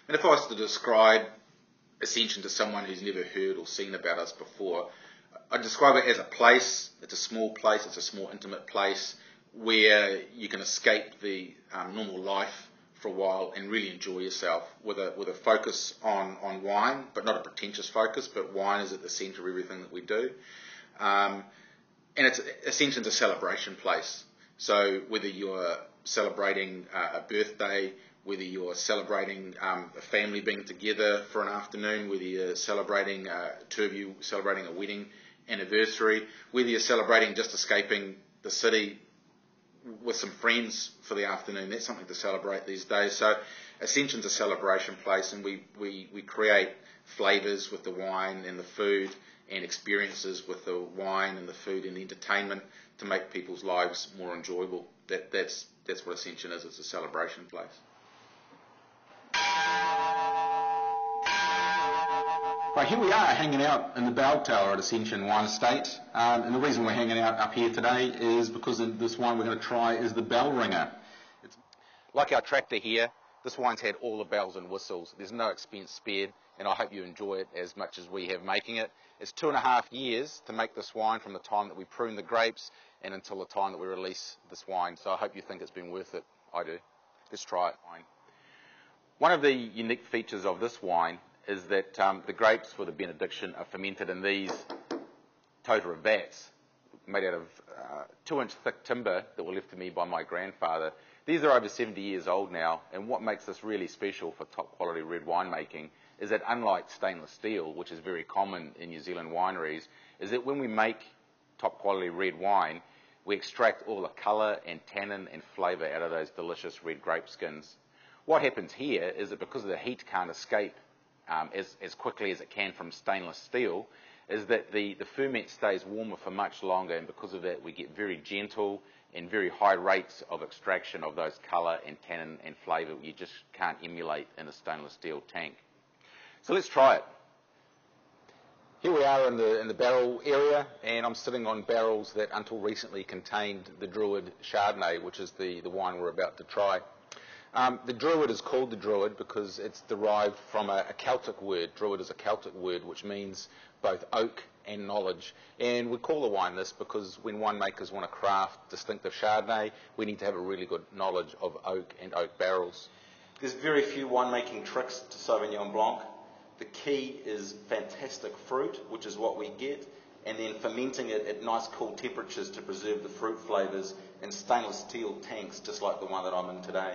And if I was to describe Ascension to someone who's never heard or seen about us before, I'd describe it as a place. It's a small place, it's a small intimate place where you can escape the normal life for a while and really enjoy yourself with a focus on wine, but not a pretentious focus, but wine is at the centre of everything that we do. And it's Ascension's a celebration place. So whether you're celebrating a birthday, whether you're celebrating a family being together for an afternoon, whether you're celebrating two of you celebrating a wedding anniversary, whether you're celebrating just escaping the city with some friends for the afternoon, that's something to celebrate these days. So Ascension's a celebration place, and we create flavours with the wine and the food, and experiences with the wine and the food and the entertainment to make people's lives more enjoyable. That's what Ascension is. It's a celebration place. Right, here we are hanging out in the bell tower at Ascension Wine Estate, and the reason we're hanging out up here today is because this wine we're going to try is the Bell Ringer. It's like our tractor here, this wine's had all the bells and whistles. There's no expense spared, and I hope you enjoy it as much as we have making it. It's 2.5 years to make this wine from the time that we prune the grapes and until the time that we release this wine, so I hope you think it's been worth it. I do. Let's try it. One of the unique features of this wine is that the grapes for the benediction are fermented in these toter vats made out of 2-inch thick timber that were left to me by my grandfather. These are over 70 years old now, and what makes this really special for top quality red wine making is that unlike stainless steel, which is very common in New Zealand wineries, is that when we make top quality red wine, we extract all the colour and tannin and flavour out of those delicious red grape skins. What happens here is that because the heat can't escape as quickly as it can from stainless steel, is that the ferment stays warmer for much longer, and because of that we get very gentle and very high rates of extraction of those colour and tannin and flavour you just can't emulate in a stainless steel tank. So let's try it. Here we are in the barrel area, and I'm sitting on barrels that until recently contained the Druid Chardonnay, which is the wine we're about to try. The Druid is called the Druid because it's derived from a Celtic word. Druid is a Celtic word which means both oak and knowledge. And we call the wine this because when winemakers want to craft distinctive Chardonnay, we need to have a really good knowledge of oak and oak barrels. There's very few winemaking tricks to Sauvignon Blanc. The key is fantastic fruit, which is what we get, and then fermenting it at nice cool temperatures to preserve the fruit flavours in stainless steel tanks just like the one that I'm in today.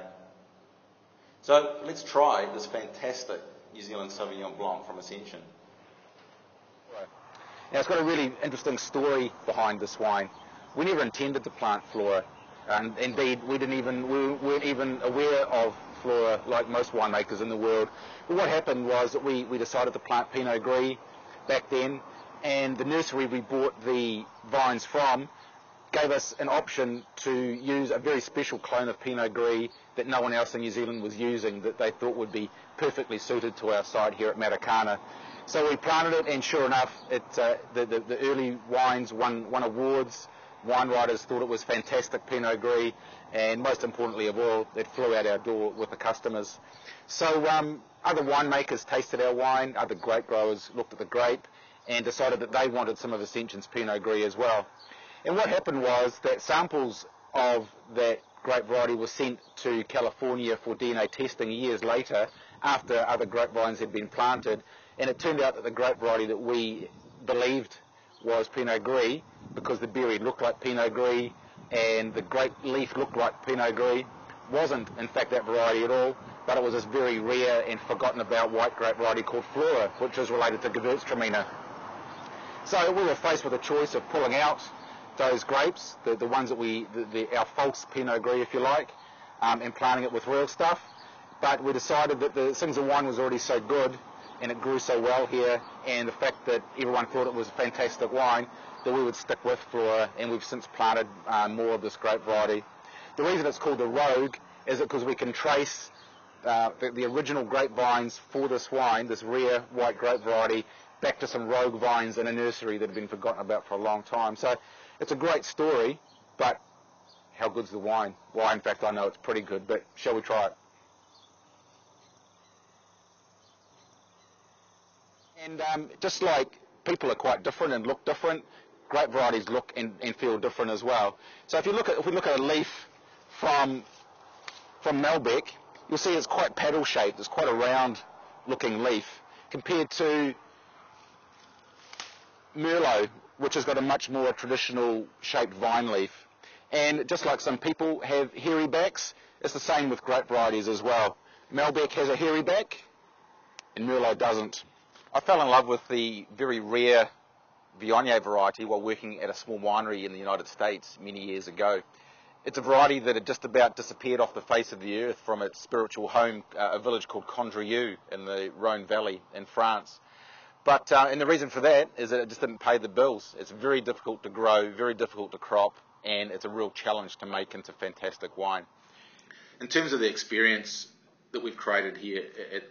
So let's try this fantastic New Zealand Sauvignon Blanc from Ascension. Now it's got a really interesting story behind this wine. We never intended to plant Flora, and indeed we weren't even aware of Flora like most winemakers in the world. But what happened was that we decided to plant Pinot Gris back then, and the nursery we bought the vines from gave us an option to use a very special clone of Pinot Gris that no one else in New Zealand was using, that they thought would be perfectly suited to our site here at Matakana. So we planted it, and sure enough, the early wines won awards. Wine writers thought it was fantastic Pinot Gris, and most importantly of all, it flew out our door with the customers. So other winemakers tasted our wine, other grape growers looked at the grape and decided that they wanted some of Ascension's Pinot Gris as well. And what happened was that samples of that grape variety were sent to California for DNA testing years later after other grapevines had been planted, and it turned out that the grape variety that we believed was Pinot Gris, because the berry looked like Pinot Gris and the grape leaf looked like Pinot Gris, wasn't in fact that variety at all, but it was this very rare and forgotten about white grape variety called Flora, which is related to Gewürztraminer. So we were faced with a choice of pulling out those grapes, the ones that our false Pinot Gris, if you like, and planting it with real stuff. But we decided that the Singsa wine was already so good and it grew so well here, and the fact that everyone thought it was a fantastic wine, that we would stick with Flora, and we've since planted more of this grape variety. The reason it's called the Rogue is because we can trace the original grapevines for this wine, this rare white grape variety, back to some rogue vines in a nursery that had been forgotten about for a long time. So it's a great story, but how good's the wine? Well, in fact, I know it's pretty good, but shall we try it? And just like people are quite different and look different, grape varieties look and feel different as well. So if we look at a leaf from Malbec, you'll see it's quite paddle shaped. It's quite a round looking leaf compared to Merlot, which has got a much more traditional shaped vine leaf. And just like some people have hairy backs, it's the same with grape varieties as well. Malbec has a hairy back and Merlot doesn't. I fell in love with the very rare Viognier variety while working at a small winery in the United States many years ago. It's a variety that had just about disappeared off the face of the earth from its spiritual home, a village called Condrieu in the Rhone Valley in France. But and the reason for that is that it just didn't pay the bills. It's very difficult to grow, very difficult to crop, and it's a real challenge to make into fantastic wine. In terms of the experience that we've created here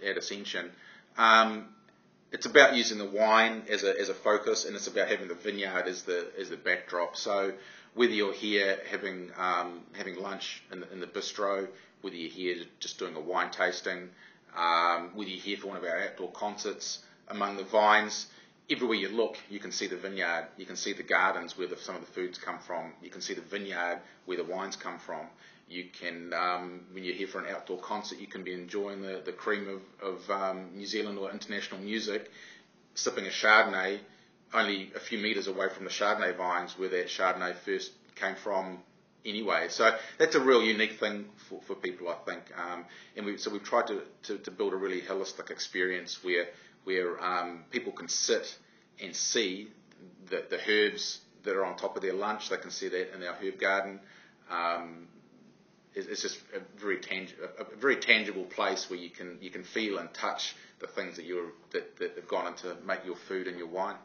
at Ascension, it's about using the wine as a focus, and it's about having the vineyard as the backdrop. So whether you're here having lunch in the bistro, whether you're here just doing a wine tasting, whether you're here for one of our outdoor concerts, among the vines, everywhere you look, you can see the vineyard, you can see the gardens where some of the foods come from, you can see the vineyard where the wines come from. You can, when you're here for an outdoor concert, you can be enjoying the cream of New Zealand or international music, sipping a Chardonnay, only a few metres away from the Chardonnay vines where that Chardonnay first came from anyway. So that's a real unique thing for people, I think. And we've tried to build a really holistic experience where people can sit and see the herbs that are on top of their lunch. They can see that in our herb garden. It's just a very tangible place where you can feel and touch the things that have gone into make your food and your wine.